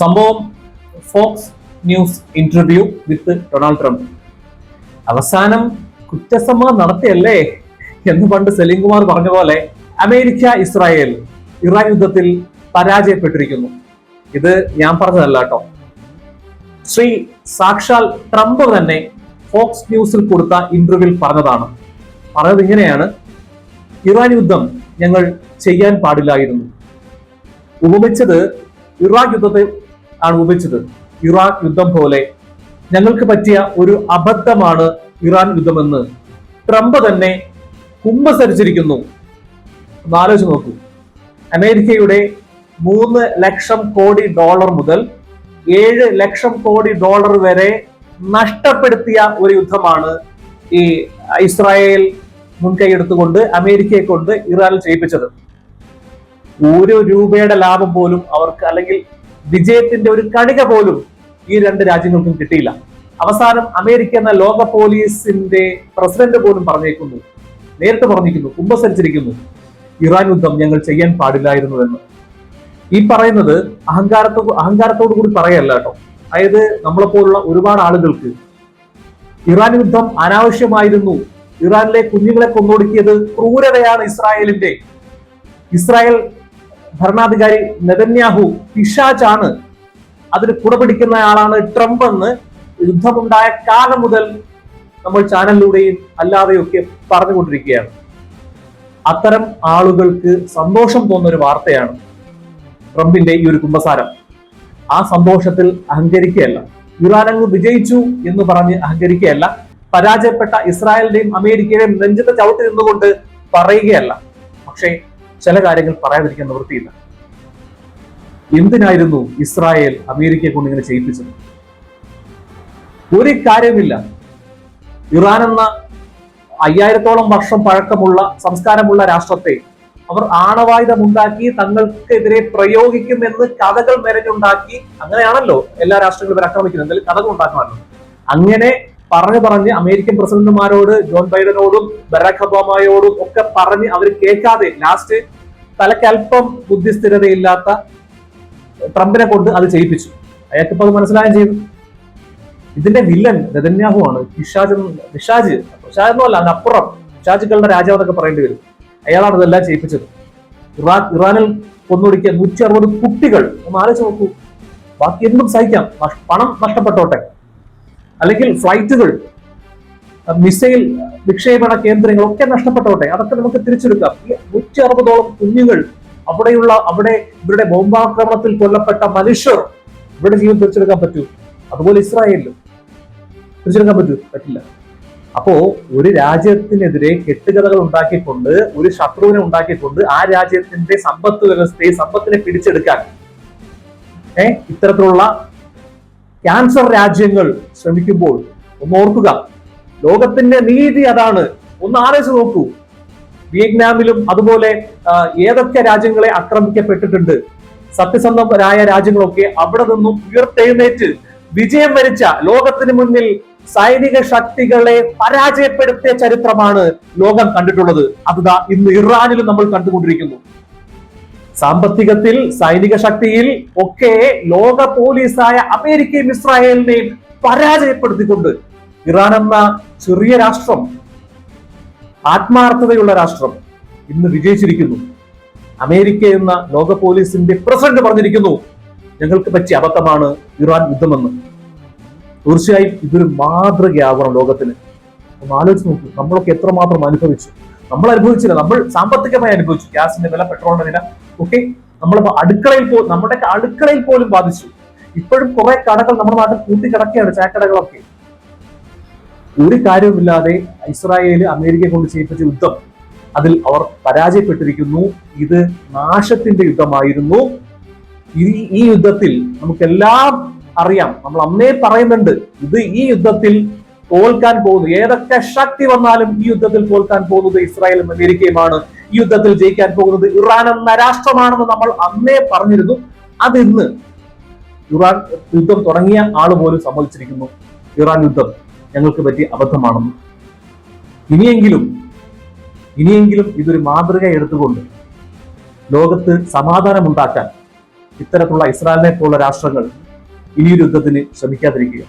സംഭവം Fox News interview with Donald Trump. അവസാനം കുറ്റസമ്മതം നടത്തിയല്ലേ എന്ന് പണ്ട് സലീം കുമാർ പറഞ്ഞ പോലെ അമേരിക്ക ഇറാൻ യുദ്ധത്തിൽ പരാജയപ്പെട്ടിരിക്കുന്നു. ഇത് ഞാൻ പറഞ്ഞതല്ല കേട്ടോ, ശ്രീ സാക്ഷാൽ ട്രംപ് തന്നെ ഫോക്സ് ന്യൂസിൽ കൊടുത്ത ഇന്റർവ്യൂവിൽ പറഞ്ഞതാണ്. പറഞ്ഞത് ഇങ്ങനെയാണ്: ഇറാൻ യുദ്ധം ഞങ്ങൾ ചെയ്യാൻ പാടില്ലായിരുന്നു. ഉപമിച്ചത് ഇറാഖ് യുദ്ധത്തെ ആണ് ഉപമിച്ചത്. ഇറാഖ് യുദ്ധം പോലെ ഞങ്ങൾക്ക് പറ്റിയ ഒരു അബദ്ധമാണ് ഇറാൻ യുദ്ധമെന്ന് ട്രംപ് തന്നെ കുമ്പസരിച്ചിരിക്കുന്നു. ഒന്ന് ആലോചിച്ച് നോക്കൂ. അമേരിക്കയുടെ 3 ലക്ഷം കോടി ഡോളർ മുതൽ 7 ലക്ഷം കോടി ഡോളർ വരെ നഷ്ടപ്പെടുത്തിയ ഒരു യുദ്ധമാണ് ഈ ഇസ്രായേൽ മുൻകൈയെടുത്തുകൊണ്ട് അമേരിക്കയെ കൊണ്ട് ഇറാനിൽ ചെയ്യിപ്പിച്ചത്. 1 രൂപയുടെ ലാഭം പോലും അവർക്ക്, അല്ലെങ്കിൽ വിജയത്തിന്റെ ഒരു കണിക പോലും ഈ 2 രാജ്യങ്ങൾക്കും കിട്ടിയില്ല. അവസാനം അമേരിക്ക എന്ന ലോക പോലീസിന്റെ പ്രസിഡന്റ് പോലും നേരിട്ട് പറഞ്ഞിരിക്കുന്നു, കുമ്പസരിച്ചിരിക്കുന്നു, ഇറാൻ യുദ്ധം ഞങ്ങൾ ചെയ്യാൻ പാടില്ലായിരുന്നു എന്ന്. ഈ പറയുന്നത് അഹങ്കാരത്തോടു കൂടി പറയല്ല കേട്ടോ. അതായത് നമ്മളെപ്പോലുള്ള ഒരുപാട് ആളുകൾക്ക് ഇറാൻ യുദ്ധം അനാവശ്യമായിരുന്നു, ഇറാനിലെ കുഞ്ഞുങ്ങളെ കൊന്നൊടുക്കിയത് ക്രൂരതയാണ് ഇസ്രായേലിന്റെ, ഇസ്രായേൽ ഭരണാധികാരി നെതന്യാഹു പിശാചാണ്, അതിന് കുടപിടിക്കുന്ന ആളാണ് ട്രംപ് എന്ന് യുദ്ധമുണ്ടായ കാലം മുതൽ നമ്മൾ ചാനലിലൂടെയും അല്ലാതെയൊക്കെ പറഞ്ഞുകൊണ്ടിരിക്കുകയാണ്. അത്തരം ആളുകൾക്ക് സന്തോഷം തോന്നുന്ന ഒരു വാർത്തയാണ് ട്രംപിന്റെ ഈ ഒരു കുമ്പസാരം. ആ സന്തോഷത്തിൽ അഹങ്കരിക്കുകയല്ല, ഇറാൻ അങ്ങ് വിജയിച്ചു എന്ന് പറഞ്ഞ് അഹങ്കരിക്കുകയല്ല, പരാജയപ്പെട്ട ഇസ്രായേലിന്റെയും അമേരിക്കയുടെയും നെഞ്ചത്തെ ചവിട്ടി നിന്നുകൊണ്ട് പറയുകയല്ല. പക്ഷേ ചില കാര്യങ്ങൾ പറയാതിരിക്കാൻ നിവൃത്തിയില്ല. എന്തിനായിരുന്നു ഇസ്രായേൽ അമേരിക്കയെ കൊണ്ട് ഇങ്ങനെ ചെയ്യിപ്പിച്ചത്? ഒരു കാര്യമില്ല. ഇറാൻ എന്ന 5000-ഓളം വർഷം പഴക്കമുള്ള സംസ്കാരമുള്ള രാഷ്ട്രത്തെ അവർ ആണവായുധമുണ്ടാക്കി തങ്ങൾക്കെതിരെ പ്രയോഗിക്കുമെന്ന് കഥകൾ മെനഞ്ഞുണ്ടാക്കി. അങ്ങനെയാണല്ലോ എല്ലാ രാഷ്ട്രങ്ങളും ഇവർ ആക്രമിക്കുന്നത്, എന്തായാലും കഥകൾ ഉണ്ടാക്കണമല്ലോ. അങ്ങനെ പറഞ്ഞ് അമേരിക്കൻ പ്രസിഡന്റുമാരോട്, ജോൺ ബൈഡനോടും ബറാക് ഒബാമയോടും ഒക്കെ പറഞ്ഞ് അവർ കേൾക്കാതെ ലാസ്റ്റ് തലക്കൽപ്പം ബുദ്ധിസ്ഥിരതയില്ലാത്ത ട്രംപിനെ കൊണ്ട് അത് ചെയ്യിപ്പിച്ചു. അയാൾക്കിപ്പോ അത് മനസ്സിലാകുകയും ചെയ്തു. ഇതിന്റെ വില്ലൻ നെതന്യാഹു ആണ്. പിശാജ് എന്നല്ല, അതിനപ്പുറം പിശാചുക്കളുടെ രാജാവ് എന്നൊക്കെ പറയേണ്ടി വരും. അയാളാണ് ഇതെല്ലാം ചെയ്യിപ്പിച്ചത്. ഇറാനിൽ കൊന്നൊടുക്കിയ 160 കുട്ടികൾ. ഒന്ന് ആലോചിച്ച് നോക്കൂ. ബാക്കി എന്തും സഹിക്കാം, പണം നഷ്ടപ്പെട്ടോട്ടെ, അല്ലെങ്കിൽ ഫ്ലൈറ്റുകൾ, മിസൈൽ വിക്ഷേപണ കേന്ദ്രങ്ങളൊക്കെ നഷ്ടപ്പെട്ടോട്ടെ, അതൊക്കെ നമുക്ക് തിരിച്ചെടുക്കാം. ഈ 160ഓളം കുഞ്ഞുങ്ങൾ, അവിടെ ഇവരുടെ ബോംബാക്രമണത്തിൽ കൊല്ലപ്പെട്ട മനുഷ്യർ, ഇവരുടെ ജീവൻ തിരിച്ചെടുക്കാൻ പറ്റൂ? അതുപോലെ ഇസ്രായേലിലും തിരിച്ചെടുക്കാൻ പറ്റില്ല. അപ്പോ ഒരു രാജ്യത്തിനെതിരെ കെട്ടുകഥകൾ ഉണ്ടാക്കിക്കൊണ്ട്, ഒരു ശത്രുവിനെ ഉണ്ടാക്കിക്കൊണ്ട് ആ രാജ്യത്തിന്റെ സമ്പത്ത് വ്യവസ്ഥയെ, സമ്പത്തിനെ പിടിച്ചെടുക്കാൻ ഇത്തരത്തിലുള്ള ക്യാൻസർ രാജ്യങ്ങൾ ശ്രമിക്കുമ്പോൾ ഒന്ന് ഓർക്കുക, ലോകത്തിന്റെ നീതി അതാണ്. ഒന്ന് ആലോചിച്ച് നോക്കൂ. വിയറ്റ്നാമിലും അതുപോലെ ഏതൊക്കെ രാജ്യങ്ങളെ ആക്രമിക്കപ്പെട്ടിട്ടുണ്ട്. സത്യസന്ധരായ രാജ്യങ്ങളൊക്കെ അവിടെ നിന്നും ഉയർത്തെഴുന്നേറ്റ് വിജയം വരിച്ച, ലോകത്തിന് മുന്നിൽ സൈനിക ശക്തികളെ പരാജയപ്പെടുത്തിയ ചരിത്രമാണ് ലോകം കണ്ടിട്ടുള്ളത്. അതുതാ ഇന്ന് ഇറാനിലും നമ്മൾ കണ്ടുകൊണ്ടിരിക്കുന്നു. സാമ്പത്തികത്തിൽ, സൈനിക ശക്തിയിൽ ഒക്കെ ലോക പോലീസായ അമേരിക്കയും ഇസ്രായേലിനെയും പരാജയപ്പെടുത്തിക്കൊണ്ട് ഇറാൻ എന്ന ചെറിയ രാഷ്ട്രം, ആത്മാർത്ഥതയുള്ള രാഷ്ട്രം, ഇന്ന് വിജയിച്ചിരിക്കുന്നു. അമേരിക്ക എന്ന ലോക പോലീസിന്റെ പ്രസിഡന്റ് പറഞ്ഞിരിക്കുന്നു, ഞങ്ങൾക്ക് പറ്റിയ അബദ്ധമാണ് ഇറാൻ യുദ്ധമെന്ന്. തീർച്ചയായും ഇതൊരു മാതൃകയാവണം ലോകത്തിന്. ഒന്ന് ആലോചിച്ച് നോക്കൂ. നമ്മളൊക്കെ എത്രമാത്രം അനുഭവിച്ചു. നമ്മൾ അനുഭവിച്ചില്ല, നമ്മൾ സാമ്പത്തികമായി അനുഭവിച്ചു. ഗ്യാസിന്റെ വില, പെട്രോളിന്റെ വില ഒക്കെ നമ്മുടെ അടുക്കളയിൽ പോലും ബാധിച്ചു. ഇപ്പോഴും കുറെ കടകൾ നമ്മുടെ നാട്ടിൽ കൂട്ടിക്കിടക്കുകയാണ്, ചായക്കടകളൊക്കെ. ഒരു കാര്യവുമില്ലാതെ ഇസ്രായേൽ അമേരിക്കയെ കൊണ്ട് ചെയ്യിപ്പിച്ച യുദ്ധം, അതിൽ അവർ പരാജയപ്പെട്ടിരിക്കുന്നു. ഇത് നാശത്തിന്റെ യുദ്ധമായിരുന്നു. ഈ യുദ്ധത്തിൽ നമുക്കെല്ലാം അറിയാം, നമ്മൾ അന്നേ പറയുന്നുണ്ട്, ഈ യുദ്ധത്തിൽ തോൽക്കാൻ പോകുന്നു, ഏതൊക്കെ ശക്തി വന്നാലും ഈ യുദ്ധത്തിൽ തോൽക്കാൻ പോകുന്നത് ഇസ്രായേലും അമേരിക്കയുമാണ്. ഈ യുദ്ധത്തിൽ ജയിക്കാൻ പോകുന്നത് ഇറാൻ എന്ന രാഷ്ട്രമാണെന്ന് നമ്മൾ അന്നേ പറഞ്ഞിരുന്നു. അത് ഇന്ന് ഇറാൻ യുദ്ധം തുടങ്ങിയ ആള് പോലും സമ്മതിച്ചിരിക്കുന്നു, ഇറാൻ യുദ്ധം ഞങ്ങൾക്ക് പറ്റിയ അബദ്ധമാണെന്ന്. ഇനിയെങ്കിലും ഇതൊരു മാതൃക എടുത്തുകൊണ്ട് ലോകത്ത് സമാധാനം ഉണ്ടാക്കാൻ, ഇത്തരത്തിലുള്ള ഇസ്രായേലിനെ പോലുള്ള രാഷ്ട്രങ്ങൾ ഇനിയൊരു യുദ്ധത്തിന് ശ്രമിക്കാതിരിക്കുക.